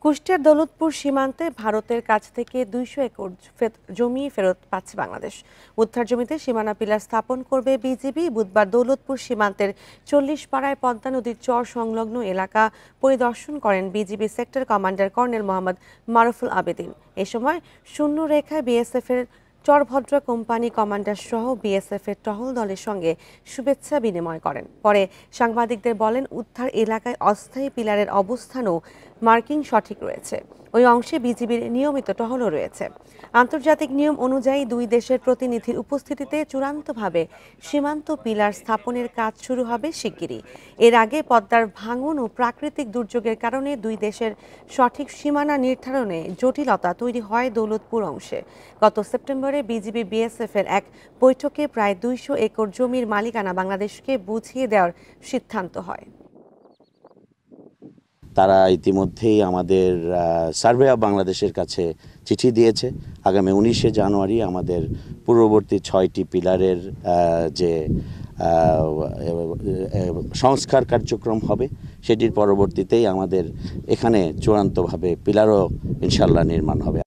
কুষ্টিয়ার দৌলতপুর সীমান্তে ভারতের কাছ থেকে ২০০ একর জমি ফেরত পাচ্ছে বাংলাদেশ। উদ্ধার জমিতে সীমানা পিলার স্থাপন করবে বিজিবি। বুধবার দৌলতপুর সীমান্তের ৪০ পাড়ায় পদ্মা নদীর চর সংলগ্ন এলাকা পরিদর্শন করেন BGB sector commander colonel Mohammad Maruful Abedin. এ সময় শূন্য রেখায় বিএসএফ এর চরভদ্রা কোম্পানি কমান্ডার সহ বিএসএফ এর টহল দলের সঙ্গে শুভেচ্ছা বিনিময় করেন। পরে সাংবাদিকদের বলেন, উদ্ধার এলাকায় অস্থায়ী পিলারের অবস্থানও মার্কিং সঠিক রয়েছে। ওই অংশে বিজিবির নিয়মিত টহলও রয়েছে। আন্তর্জাতিক নিয়ম অনুযায়ী দুই দেশের প্রতিনিধির উপস্থিতিতে চূড়ান্তভাবে সীমান্ত পিলার স্থাপনের কাজ শুরু হবে শিগগিরই। এর আগে পদ্মার ভাঙন ও প্রাকৃতিক দুর্যোগের কারণে দুই দেশের সঠিক সীমানা নির্ধারণে জটিলতা তৈরি হয় দৌলতপুর অংশে। গত সেপ্টেম্বরে বিজিবি বিএসএফ এর এক বৈঠকে প্রায় ২০০ একর জমির মালিকানা বাংলাদেশকে বুঝিয়ে দেওয়ার সিদ্ধান্ত হয়। তারা ইতিমধ্যেই আমাদের সার্ভে অফ বাংলাদেশের কাছে চিঠি দিয়েছে। আগামী 19শে জানুয়ারি আমাদের পূর্ববর্তী 6টি পিলারের যে সংস্কার কার্যক্রম হবে, সেটির পরবর্তীতেই আমাদের এখানে চূড়ান্তভাবে পিলারও ইনশাল্লাহ নির্মাণ হবে।